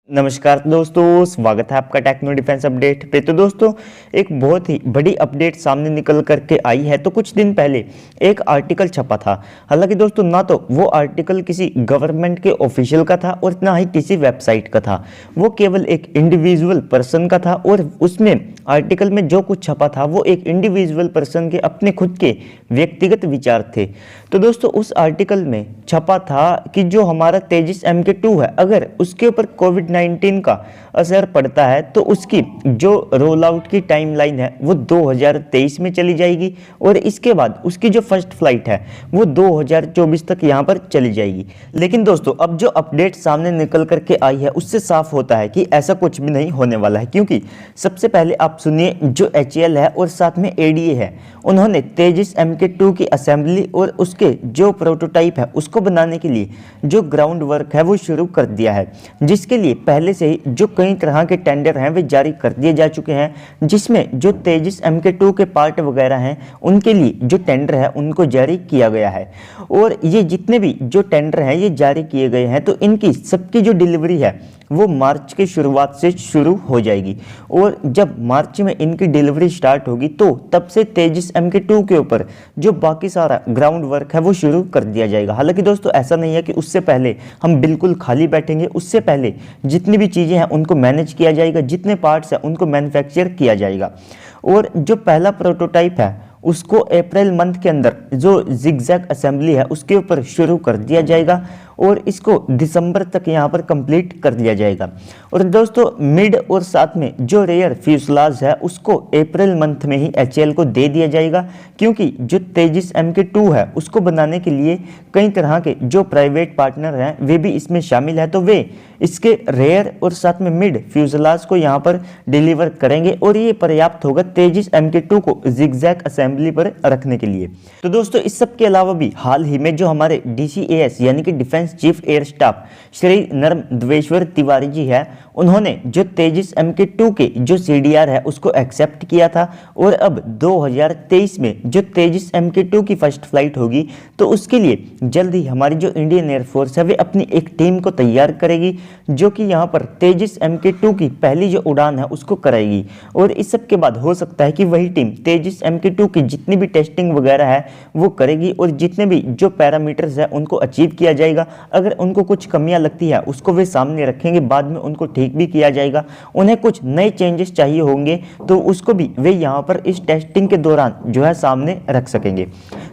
नमस्कार दोस्तों, स्वागत है आपका टेक्नो डिफेंस अपडेट पे। तो दोस्तों, एक बहुत ही बड़ी अपडेट सामने निकल करके आई है। तो कुछ दिन पहले एक आर्टिकल छपा था। हालांकि दोस्तों, ना तो वो आर्टिकल किसी गवर्नमेंट के ऑफिशियल का था और ना ही किसी वेबसाइट का था। वो केवल एक इंडिविजुअल पर्सन का था और उसमें आर्टिकल में जो कुछ छपा था वो एक इंडिविजुअल पर्सन के अपने खुद के व्यक्तिगत विचार थे। तो दोस्तों, उस आर्टिकल में छपा था कि जो हमारा तेजस MK2 है, अगर उसके ऊपर कोविड-19 का असर पड़ता है तो उसकी जो रोल आउट की टाइमलाइन है वो 2023 में चली जाएगी और इसके बाद उसकी जो फर्स्ट फ्लाइट है वो 2024 तक यहाँ पर चली जाएगी। लेकिन दोस्तों, अब जो अपडेट सामने निकल करके आई है उससे साफ होता है कि ऐसा कुछ भी नहीं होने वाला है। क्योंकि सबसे पहले आप सुनिए, जो HAL है और साथ में ADA है, उन्होंने तेजस MK2 की असेंबली और उसके जो प्रोटोटाइप है उसको बनाने के लिए जो ग्राउंड वर्क है वो शुरू कर दिया है, जिसके लिए पहले से ही जो कई तरह के टेंडर हैं वे जारी कर दिए जा चुके हैं, जिसमें जो तेजस MK2 के पार्ट वगैरह हैं उनके लिए जो टेंडर है उनको जारी किया गया है। और ये जितने भी जो टेंडर हैं ये जारी किए गए हैं, तो इनकी सबकी जो डिलीवरी है वो मार्च की शुरुआत से शुरू हो जाएगी। और जब मार्च में इनकी डिलीवरी स्टार्ट होगी तो तब से तेजस MK2 के ऊपर जो बाकी सारा ग्राउंड वर्क है वो शुरू कर दिया जाएगा। हालांकि दोस्तों, ऐसा नहीं है कि उससे पहले हम बिल्कुल खाली बैठेंगे। उससे पहले जितनी भी चीज़ें हैं उनको मैनेज किया जाएगा, जितने पार्ट्स हैं उनको मैन्युफैक्चर किया जाएगा। और जो पहला प्रोटोटाइप है उसको अप्रैल मंथ के अंदर जो जिगजैग असेंबली है उसके ऊपर शुरू कर दिया जाएगा और इसको दिसंबर तक यहाँ पर कंप्लीट कर दिया जाएगा। और दोस्तों, मिड और साथ में जो रेयर फ्यूसलाज है उसको अप्रैल मंथ में ही HAL को दे दिया जाएगा, क्योंकि जो तेजस MK2 है उसको बनाने के लिए कई तरह के जो प्राइवेट पार्टनर हैं वे भी इसमें शामिल है। तो वे इसके रेयर और साथ में मिड फ्यूसलाज को यहाँ पर डिलीवर करेंगे और ये पर्याप्त होगा तेजस MK2 को जिगजैग असेंबली पर रखने के लिए। तो दोस्तों, इस सब के अलावा भी हाल ही में जो हमारे DCAS यानी कि defence chief air staff Shri Narmadeshwar Tiwari ji है, उन्होंने जो तेजस MK2 के जो CDR है उसको एक्सेप्ट किया था। और अब 2023 में जो तेजस MK2 की फर्स्ट फ्लाइट होगी तो उसके लिए जल्द ही हमारी जो इंडियन एयरफोर्स है वे अपनी एक टीम को तैयार करेगी, जो कि यहाँ पर तेजस MK2 की पहली जो उड़ान है उसको कराएगी। और इस सब के बाद हो सकता है कि वही टीम तेजस MK2 की जितनी भी टेस्टिंग वगैरह है वो करेगी और जितने भी जो पैरामीटर्स है उनको अचीव किया जाएगा। अगर उनको कुछ कमियां लगती है उसको वे सामने रखेंगे, बाद में उनको ठीक भी किया जाएगा। उन्हें कुछ नए चेंजेस चाहिए होंगे तो उसको भी वे यहाँ पर इस टेस्टिंग के दौरान जो है सामने रख सकेंगे।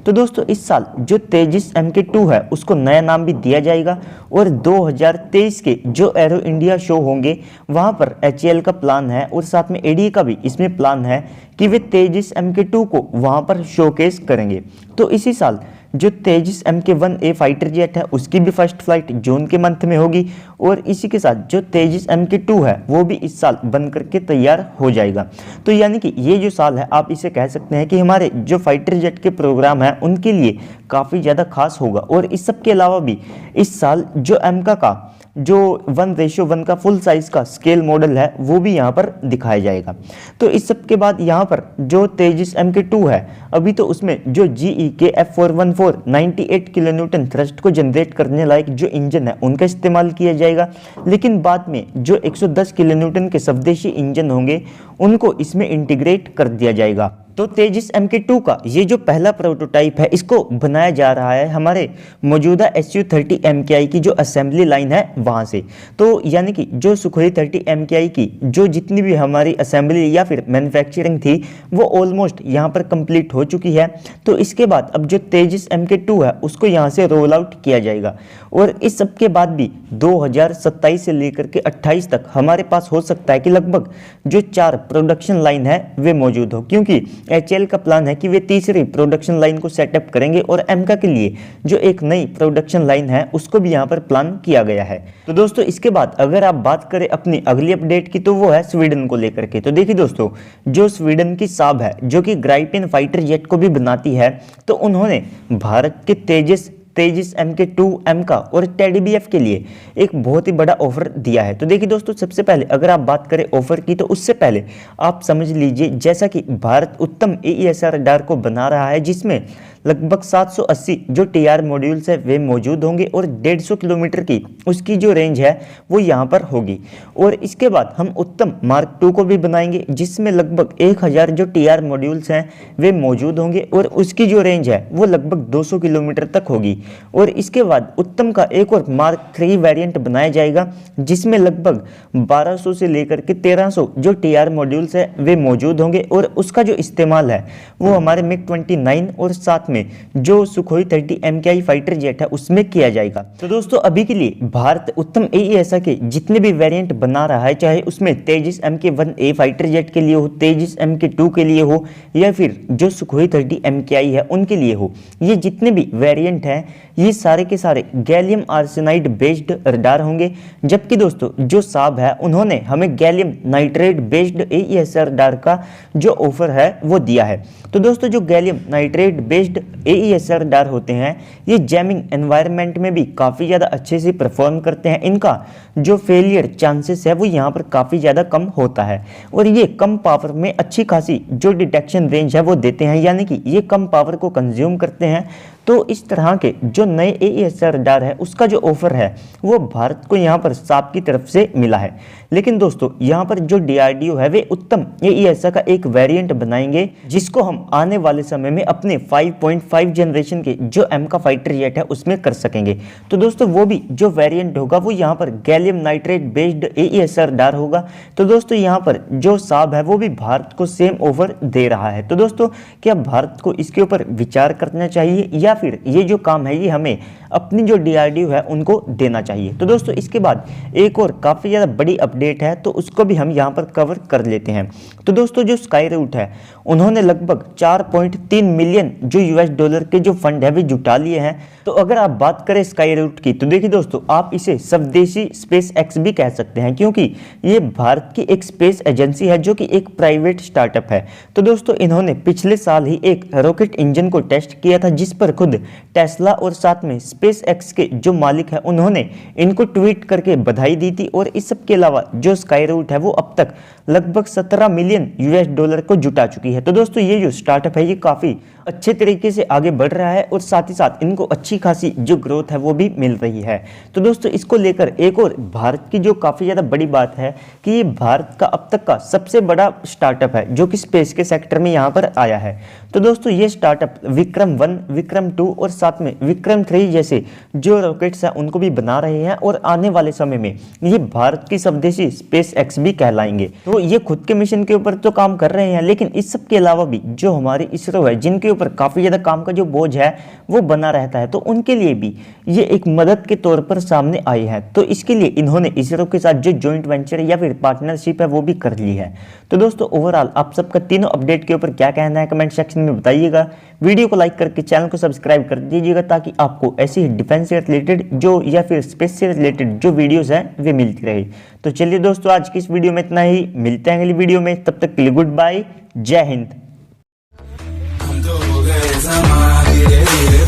तो दोस्तों, इस साल जो तेजस MK2 है उसको नया नाम भी दिया जाएगा और 2023 के जो एरो इंडिया शो होंगे वहाँ पर HAL का प्लान है और साथ में ADA का भी इसमें प्लान है कि वे तेजस MK2 को वहाँ पर शोकेस करेंगे। तो इसी साल जो तेजस MK1A फाइटर जेट है उसकी भी फर्स्ट फ्लाइट जून के मंथ में होगी और इसी के साथ जो तेजस MK2 है वो भी इस साल बन करके तैयार हो जाएगा। तो यानी कि ये जो साल है आप इसे कह सकते हैं कि हमारे जो फाइटर जेट के प्रोग्राम है उनके लिए काफ़ी ज़्यादा खास होगा। और इस सब के अलावा भी इस साल जो एमका का जो 1:1 का फुल साइज का स्केल मॉडल है वो भी यहाँ पर दिखाया जाएगा। तो इस सब के बाद यहाँ पर जो तेजस MK2 है अभी तो उसमें जो GE के F414 98 किलो न्यूटन थ्रस्ट को जनरेट करने लायक जो इंजन है उनका इस्तेमाल किया जाएगा, लेकिन बाद में जो 110 किलो न्यूटन के स्वदेशी इंजन होंगे उनको इसमें इंटीग्रेट कर दिया जाएगा। तो तेजस MK2 का ये जो पहला प्रोटोटाइप है इसको बनाया जा रहा है हमारे मौजूदा Su-30 MKI की जो असेंबली लाइन है वहाँ से। तो यानी कि जो सुखोई 30 MKI की जो जितनी भी हमारी असेंबली या फिर मैन्युफैक्चरिंग थी वो ऑलमोस्ट यहाँ पर कंप्लीट हो चुकी है। तो इसके बाद अब जो तेजस MK2 है उसको यहाँ से रोल आउट किया जाएगा और इस सब के बाद भी 2027 से लेकर के 28 तक हमारे पास हो सकता है कि लगभग जो 4 प्रोडक्शन लाइन है वे मौजूद हो, क्योंकि HAL का प्लान है कि वे तीसरी प्रोडक्शन लाइन को सेटअप करेंगे और एमका के लिए जो एक नई प्रोडक्शन लाइन है उसको भी यहाँ पर प्लान किया गया है। तो दोस्तों, इसके बाद अगर आप बात करें अपनी अगली अपडेट की तो वो है स्वीडन को लेकर के। तो देखिए दोस्तों, जो स्वीडन की साब है जो कि ग्राइपेन फाइटर जेट को भी बनाती है, तो उन्होंने भारत के तेजस MK2 एमका और टेडी BF के लिए एक बहुत ही बड़ा ऑफर दिया है। तो देखिए दोस्तों, सबसे पहले अगर आप बात करें ऑफर की तो उससे पहले आप समझ लीजिए जैसा कि भारत उत्तम AESR रडार को बना रहा है जिसमें लगभग 780 जो टीआर मॉड्यूल्स है वे मौजूद होंगे और 150 किलोमीटर की उसकी जो रेंज है वो यहाँ पर होगी। और इसके बाद हम उत्तम मार्क 2 को भी बनाएंगे जिसमें लगभग 1000 जो टीआर मॉड्यूल्स हैं वे मौजूद होंगे और उसकी जो रेंज है वो लगभग 200 किलोमीटर तक होगी। और इसके बाद उत्तम का एक और मार्क 3 वेरिएंट बनाया जाएगा जिसमें लगभग 1200 से लेकर के 1300 जो टीआर मॉड्यूल्स है वे मौजूद होंगे और उसका जो इस्तेमाल है वो हमारे मिग 29 और साथ में जो सुखोई 30 MKI फाइटर जेट है उसमें किया जाएगा। तो दोस्तों अभी के लिए भारत उत्तम AESA के जितने भी वेरिएंट बना रहा है, चाहे उसमें तेजस MK1A फाइटर जेट के लिए हो, तेजस MK2 के लिए हो या फिर जो सुखोई 30 MKI है उनके लिए हो, ये जितने भी वेरिएंट हैं ये सारे के सारे गैलियम आर्सेनाइड बेस्ड रडार होंगे। जबकि दोस्तों जो साब है उन्होंने हमें gallium nitrate based AESA radar का जो ऑफर है वो दिया है। तो दोस्तों जो gallium nitrate based AESA radar होते हैं ये जैमिंग एनवायरनमेंट में भी काफ़ी ज़्यादा अच्छे से परफॉर्म करते हैं। इनका जो फेलियर चांसेस है वो यहाँ पर काफ़ी ज़्यादा कम होता है और ये कम पावर में अच्छी खासी जो डिटेक्शन रेंज है वो देते हैं, यानी कि ये कम पावर को कंज्यूम करते हैं। तो इस तरह के जो नए AESA रडार है उसका जो ऑफर है वो भारत को यहाँ पर साप की तरफ से मिला है। लेकिन दोस्तों यहाँ पर जो DRDO है वे उत्तम AESA का एक वेरिएंट बनाएंगे जिसको हम आने वाले समय में अपने 5.5 जनरेशन के जो M का फाइटर जेट है उसमें कर सकेंगे। तो दोस्तों वो भी जो वेरिएंट होगा वो यहाँ पर gallium nitrate based AESA radar होगा। तो दोस्तों यहाँ पर जो साब है वो भी भारत को सेम ऑफर दे रहा है। तो दोस्तों क्या भारत को इसके ऊपर विचार करना चाहिए या फिर ये जो काम है ये हमें अपनी जो DRDO है उनको देना चाहिए? तो दोस्तों इसके बाद एक और काफ़ी ज़्यादा बड़ी अपडेट है तो उसको भी हम यहाँ पर कवर कर लेते हैं। तो दोस्तों जो स्काई रूट है उन्होंने लगभग 4.3 मिलियन जो $US के जो फंड है वे जुटा लिए हैं। तो अगर आप बात करें स्काई रूट की तो देखिए दोस्तों आप इसे स्वदेशी स्पेस एक्स भी कह सकते हैं क्योंकि ये भारत की एक स्पेस एजेंसी है जो कि एक प्राइवेट स्टार्टअप है। तो दोस्तों इन्होंने पिछले साल ही एक रॉकेट इंजन को टेस्ट किया था जिस पर खुद टेस्ला और साथ में स्पेस एक्स के जो मालिक है उन्होंने इनको ट्वीट करके बधाई दी थी। और इस सब के अलावा जो स्काई रूट है वो अब तक लगभग 17 मिलियन $US को जुटा चुकी है। तो दोस्तों ये जो स्टार्टअप है ये काफ़ी अच्छे तरीके से आगे बढ़ रहा है और साथ ही साथ इनको अच्छी खासी जो ग्रोथ है वो भी मिल रही है। तो दोस्तों इसको लेकर एक और भारत की जो काफ़ी ज़्यादा बड़ी बात है कि ये भारत का अब तक का सबसे बड़ा स्टार्टअप है जो कि स्पेस के सेक्टर में यहाँ पर आया है। तो दोस्तों ये स्टार्टअप विक्रम 1, विक्रम 2 और साथ में विक्रम 3 जैसे जो रॉकेट्स हैं उनको भी बना रहे हैं और आने वाले समय में ये भारत की स्वदेशी स्पेस एक्स भी कहलाएंगे। तो ये खुद के मिशन के ऊपर तो काम कर रहे हैं लेकिन इस सब के अलावा भी जो हमारी इसरो है जिनके ऊपर काफ़ी ज़्यादा काम का जो बोझ है वो बना रहता है तो उनके लिए भी ये एक मदद के तौर पर सामने आई है। तो इसके लिए इन्होंने इसरो के साथ जो जॉइंट वेंचर या फिर पार्टनरशिप है वो भी कर ली है। तो दोस्तों ओवरऑल आप सबका तीनों अपडेट के ऊपर क्या कहना है कमेंट सेक्शन में बताइएगा। वीडियो को लाइक करके चैनल को सब्सक्राइब कर दीजिएगा ताकि आपको ऐसी ही डिफेंस से रिलेटेड जो या फिर स्पेस से रिलेटेड जो वीडियोस हैं वे मिलती रहे। तो चलिए दोस्तों आज की इस वीडियो में इतना ही, मिलते हैं अगली वीडियो में, तब तक के लिए गुड बाय, जय हिंद। धीरे धीरे